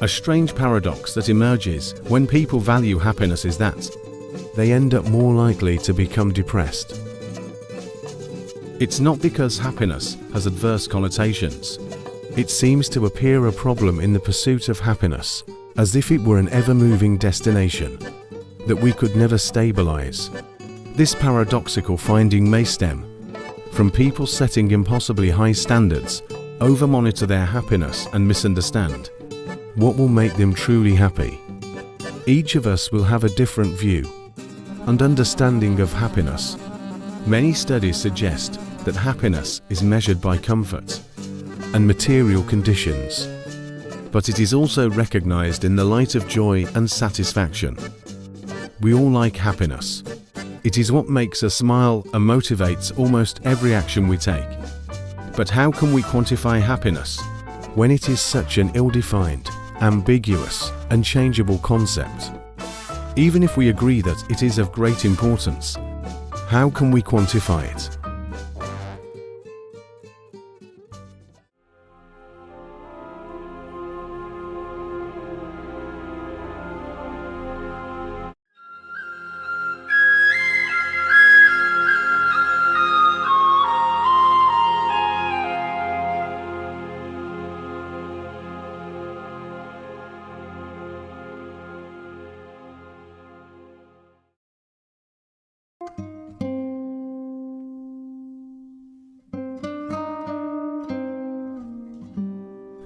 A strange paradox that emerges when people value happiness is that they end up more likely to become depressed. It's not because happiness has adverse connotations. It seems to appear a problem in the pursuit of happiness, as if it were an ever-moving destination that we could never stabilize. This paradoxical finding may stem from people setting impossibly high standards, over-monitor their happiness and misunderstand what will make them truly happy. Each of us will have a different view and understanding of happiness. Many studies suggest that happiness is measured by comfort and material conditions, but it is also recognized in the light of joy and satisfaction. We all like happiness. It is what makes us smile and motivates almost every action we take. But how can we quantify happiness when it is such an ill-defined, ambiguous, and changeable concept? Even if we agree that it is of great importance, how can we quantify it?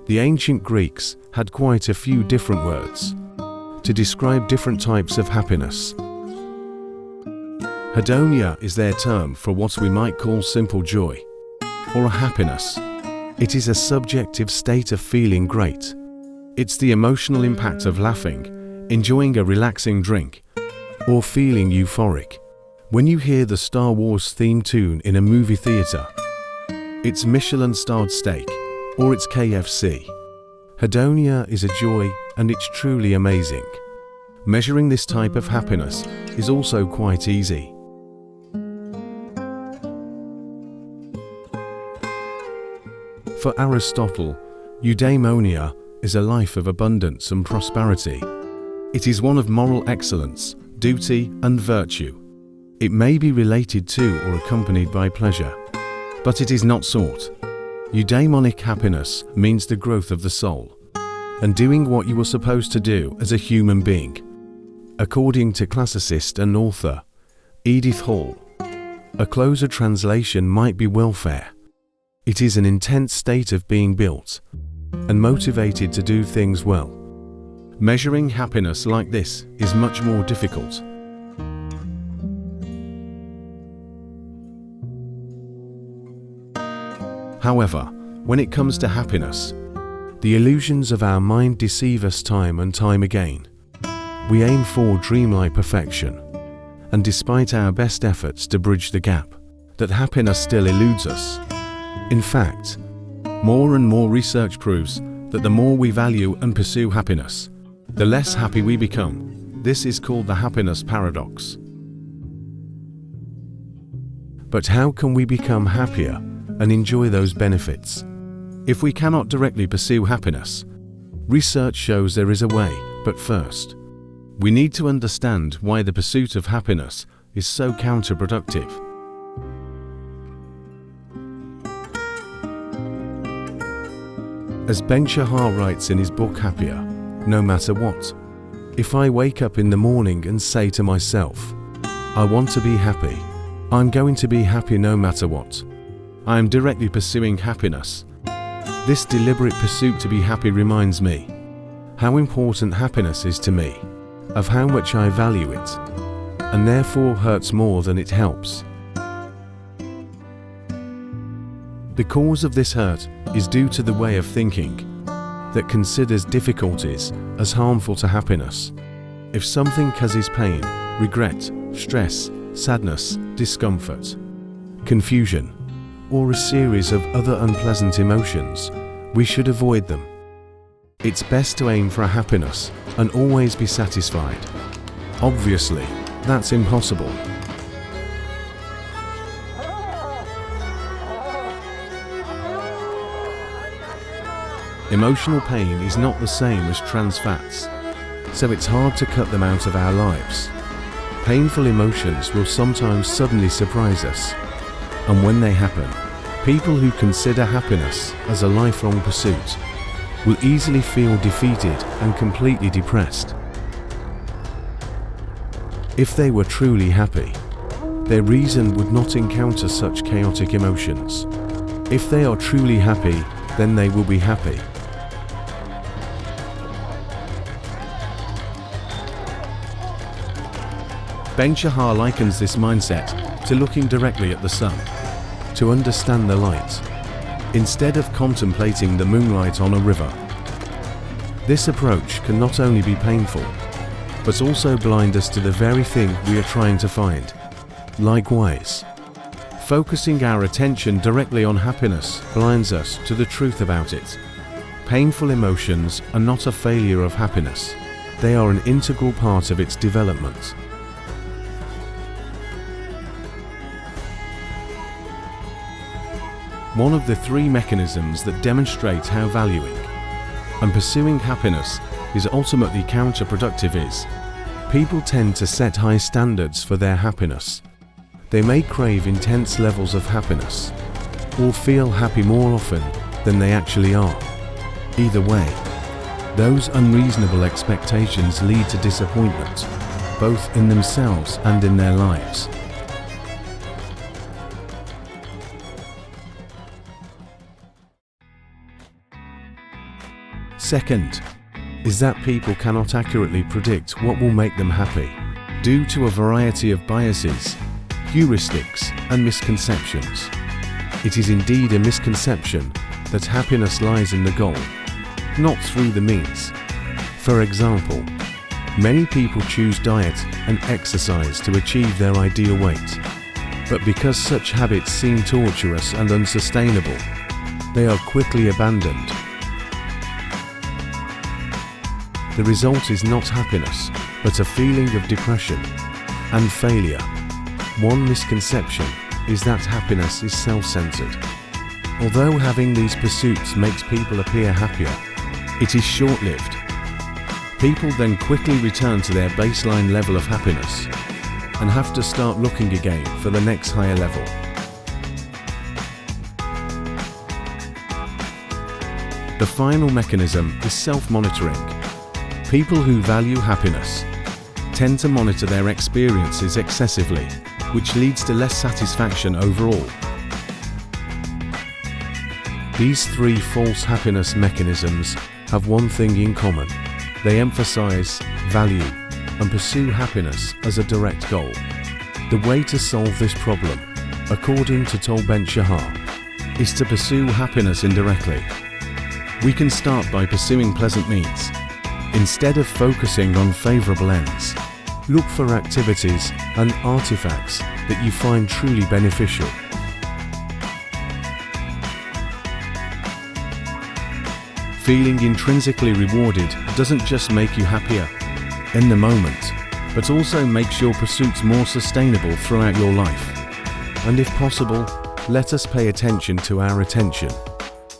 The ancient Greeks had quite a few different words to describe different types of happiness. Hedonia is their term for what we might call simple joy, or a happiness. It is a subjective state of feeling great. It's the emotional impact of laughing, enjoying a relaxing drink, or feeling euphoric. When you hear the Star Wars theme tune in a movie theater, it's Michelin-starred steak, or it's KFC. Hedonia is a joy, and it's truly amazing. Measuring this type of happiness is also quite easy. For Aristotle, eudaimonia is a life of abundance and prosperity. It is one of moral excellence, duty, and virtue. It may be related to or accompanied by pleasure, but it is not sought. Eudaimonic happiness means the growth of the soul and doing what you were supposed to do as a human being. According to classicist and author Edith Hall, a closer translation might be welfare. It is an intense state of being built and motivated to do things well. Measuring happiness like this is much more difficult. However, when it comes to happiness, the illusions of our mind deceive us time and time again. We aim for dreamlike perfection, and despite our best efforts to bridge the gap, that happiness still eludes us. In fact, more and more research proves that the more we value and pursue happiness, the less happy we become. This is called the happiness paradox. But how can we become happier and enjoy those benefits? If we cannot directly pursue happiness, research shows there is a way, but first, we need to understand why the pursuit of happiness is so counterproductive. As Ben Shahar writes in his book Happier, no matter what, if I wake up in the morning and say to myself, I want to be happy, I'm going to be happy no matter what. I am directly pursuing happiness. This deliberate pursuit to be happy reminds me how important happiness is to me, of how much I value it, and therefore hurts more than it helps. The cause of this hurt is due to the way of thinking that considers difficulties as harmful to happiness. If something causes pain, regret, stress, sadness, discomfort, confusion, or a series of other unpleasant emotions, we should avoid them. It's best to aim for happiness and always be satisfied. Obviously, that's impossible. Emotional pain is not the same as trans fats, so it's hard to cut them out of our lives. Painful emotions will sometimes suddenly surprise us, and when they happen, people who consider happiness as a lifelong pursuit will easily feel defeated and completely depressed. If they were truly happy, their reason would not encounter such chaotic emotions. If they are truly happy, then they will be happy. Ben Shahar likens this mindset to looking directly at the sun, to understand the light, instead of contemplating the moonlight on a river. This approach can not only be painful, but also blind us to the very thing we are trying to find. Likewise, focusing our attention directly on happiness blinds us to the truth about it. Painful emotions are not a failure of happiness. They are an integral part of its development. One of the three mechanisms that demonstrate how valuing and pursuing happiness is ultimately counterproductive is, people tend to set high standards for their happiness. They may crave intense levels of happiness, or feel happy more often than they actually are. Either way, those unreasonable expectations lead to disappointment, both in themselves and in their lives. Second, is that people cannot accurately predict what will make them happy, due to a variety of biases, heuristics, and misconceptions. It is indeed a misconception that happiness lies in the goal, not through the means. For example, many people choose diet and exercise to achieve their ideal weight, but because such habits seem torturous and unsustainable, they are quickly abandoned. The result is not happiness, but a feeling of depression and failure. One misconception is that happiness is self-centered. Although having these pursuits makes people appear happier, it is short-lived. People then quickly return to their baseline level of happiness and have to start looking again for the next higher level. The final mechanism is self-monitoring. People who value happiness tend to monitor their experiences excessively, which leads to less satisfaction overall. These three false happiness mechanisms have one thing in common. They emphasize, value, and pursue happiness as a direct goal. The way to solve this problem, according to Ben Shahar, is to pursue happiness indirectly. We can start by pursuing pleasant means. Instead of focusing on favorable ends, look for activities and artifacts that you find truly beneficial. Feeling intrinsically rewarded doesn't just make you happier in the moment, but also makes your pursuits more sustainable throughout your life. And if possible, let us pay attention to our attention.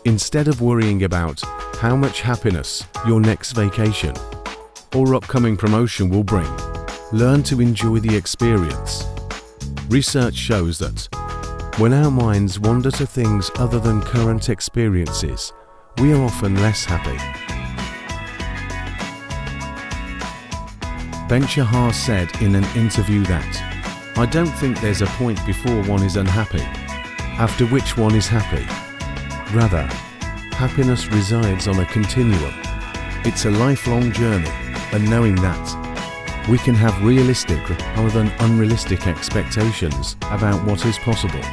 Instead of worrying about how much happiness your next vacation or upcoming promotion will bring, learn to enjoy the experience. Research shows that when our minds wander to things other than current experiences, we are often less happy. Ben Shahar said in an interview that, "I don't think there's a point before one is unhappy, after which one is happy. Rather, happiness resides on a continuum. It's a lifelong journey, and knowing that, we can have realistic rather than unrealistic expectations about what is possible."